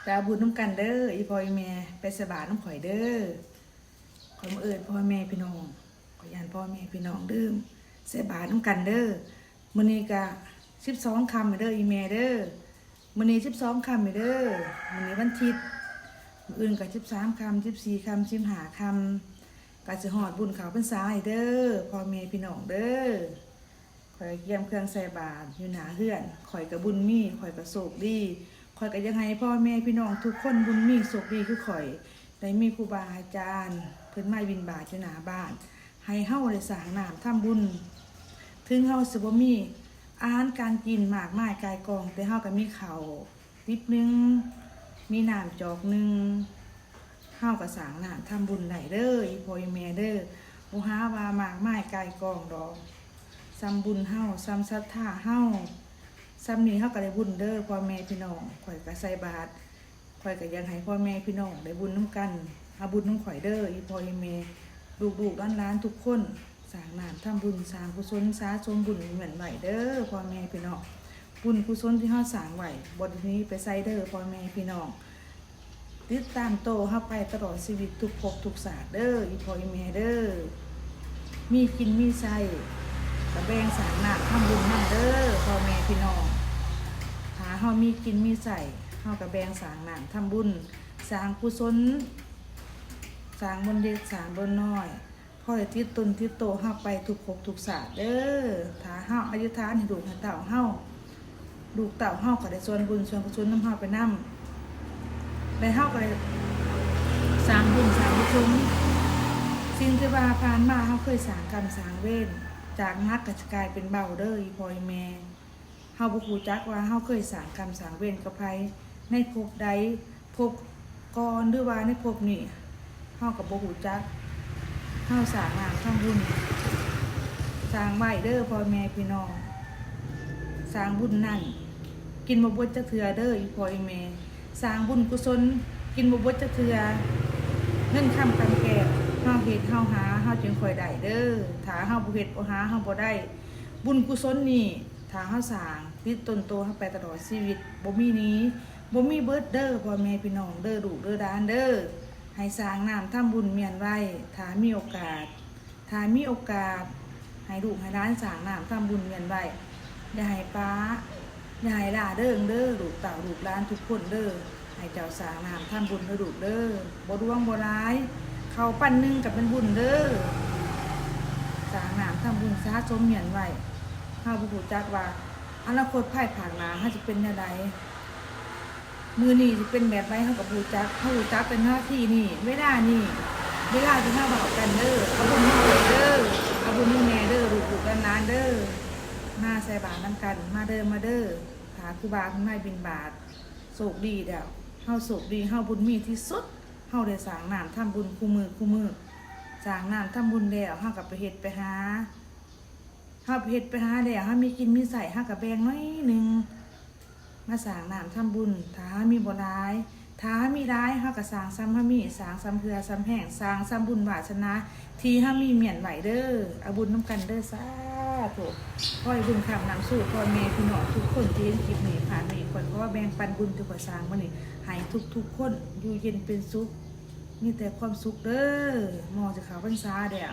ไปเอาบุญน้ำกันเด้ออีพ่ออีแม่ไปสบายน้ำข่อยเด้อขอยมาเอิญพ่อแม่พี่น้องขอยยานพ่อแม่พี่น้องเด้อสบายน้ำกันเด้อมื้อนี้ก็12 ค่ำเด้ออีแม่เด้อมื้อนี้12 ค่ำเด้อมื้อนี้วันอาทิตย์มื้ออื่นก็13 ค่ำ14 ค่ำ15 ค่ำก็สิฮอดบุญเขาพรรษาให้เด้อพ่อแม่พี่น้องเด้อข่อยเกี่ยมเครื่องใส่บาตรอยู่หน้าเฮือนข่อยก็บุญมีข่อยก็โชคดีข่อยก็ยังให้พ่อแม่พี่น้องทุกคนบุญมีโชคดีคือข่อยได้มีครูบาอาจารย์เพิ่นมาบิณฑบาตอยู่หน้าบ้านให้เฮาได้สร้างน้ำทำบุญถึงเฮาสิบ่มีอาหารการกินมากมายกายกองแต่เฮาก็มีข้าวติ๊บนึงมีน้ำจอกนึงเฮาก็สร้างน้ำทำบุญได้เด้ออีพ่ออีแม่เด้อบ่หาว่ามากมายกายกองดอกซ้ำบุญเฮาซ้ำศรัทธาเฮาซ้ำนี้เฮาก็ได้บุญเด้อพ่อแม่พี่น้องข่อยก็ใส่บาตรข่อยก็ยังให้พ่อแม่พี่น้องได้บุญนำกันเอาบุญนำข่อยเด้ออีพ่ออีแม่ลูกๆหลานๆทุกคนสร้างน้ำทำบุญสร้างกุศลสาสมบุญเหมือนไหวเด้อพ่อแม่พี่น้องบุญกุศลที่เฮาสร้างไว้บ่นี้ไปใส่เด้อพ่อแม่พี่น้องติดตามโตเฮาไปตลอดชีวิตทุกภพทุกชาติเด้ออีพ่ออีแม่เด้อมีกินมีใส่กระแบงสร้างน้ำทำบุญนำเด้อพ่อแม่พี่น้องถ้าเฮามีกินมีใส่เฮากระแบงสร้างน้ำทำบุญสร้างกุศลสร้างบนเด็กสร้างบนน้อยพ่อได้ติดตนติดโตเฮาไปทุกภพทุกชาติเด้อถ้าเฮาอธิษฐานให้ลูกให้เต้าเฮาลูกเต้าเฮาก็ได้ส่วนบุญส่วนกุศลนำเฮาไปนำได้เฮาก็ได้สร้างบุญสร้างกุศลสิ่งที่ว่าผ่านมาเฮาเคยสร้างกรรมสร้างเวรจากนักก็จะกลายเป็นเบาเด้ออีพ่ออีแม่เฮาบ่ฮู้จักว่าเฮาเคยสร้างกรรมสร้างเวรกับไผในภพใดภพก่อนหรือว่าในภพนี้เฮาก็บ่ฮู้จักเฮาสร้างงานทำบุญสร้างไว้เด้อพ่อแม่พี่น้องสร้างบุญนั่นกินบ่เบิดจักเทื่อเด้ออีพ่ออีแม่สร้างบุญกุศลกินบ่เบิดจักเทื่อเงินค้ำกำแก้วเฮาเฮ็ดเฮาหาเฮาจึงค่อยได้เด้อถ้าเฮาบ่เฮ็ดบ่หาเฮาบ่ได้บุญกุศลนี่ถ้าเฮาสร้างติดต้นโตเฮาไปตลอดชีวิตบ่มีหนี้บ่มีเบิดเด้อพ่อแม่พี่น้องเด้อลูกเด้อหลานเด้อให้สร้างน้ำทำบุญเมียนไว้ถ้ามีโอกาสให้ลูกให้หลานสร้างน้ำทำบุญเมียนไว้อย่าให้ป้าอย่าให้หลาเด้อลูกเต่าลูกหลานทุกคนเด้อให้เจ้าสร้างน้ำทำบุญให้ลูกเด้อบ่ดวงบ่ร้ายเขาปั้นนึงกับเป็นบุญเด้อสร้างน้ำทำบุญสาสมเมียนไว้เฮาบ่ฮู้จักว่าอนาคตภายภาคหน้าเฮาจะเป็นแนวใดมื้อนี้สิเป็นแบบใดเฮาก็บ่รู้จักเฮารู้จักเป็นหน้าที่นี่เวลาที่เฮาบอกกันเด้อเอาบุญมาเด้อเอาบุญให้แม่เด้อลูกๆหลานๆเด้อมาใส่บาตรนำกันมาเด้อหาครูบาเพิ่นมาบิณฑบาตโชคดีแล้วเฮาโชคดีเฮาบุญมีที่สุดเฮาได้สร้างน้ำทำบุญคู่มือสร้างน้ำทำบุญแล้วเฮาก็ไปเฮ็ดไปหาแล้วเฮามีกินมีใส่เฮาก็แบ่งน้อยนึงมาสร้างน้ำทำบุญถ้ามีบ่หลายถ้ามีหลายเฮาก็สร้างซ้ำเฮามีสร้างซ้ำเพื่อซ้ำแห้งสร้างซ้ำบุญวาสนาที่เฮามีเมียนไหวเด้อเอาบุญนำกันเด้อสาธุขอให้บุญค้ำนำสู่พ่อแม่พี่น้องทุกคนที่เห็นคลิปนี้ผ่านนี้ขอแบ่งปันบุญที่ข่อยสร้างมื้อนี้ให้ทุกคนอยู่เย็นเป็นสุขมีแต่ความสุขเด้อมอจะเข้าพรรษาเด้อ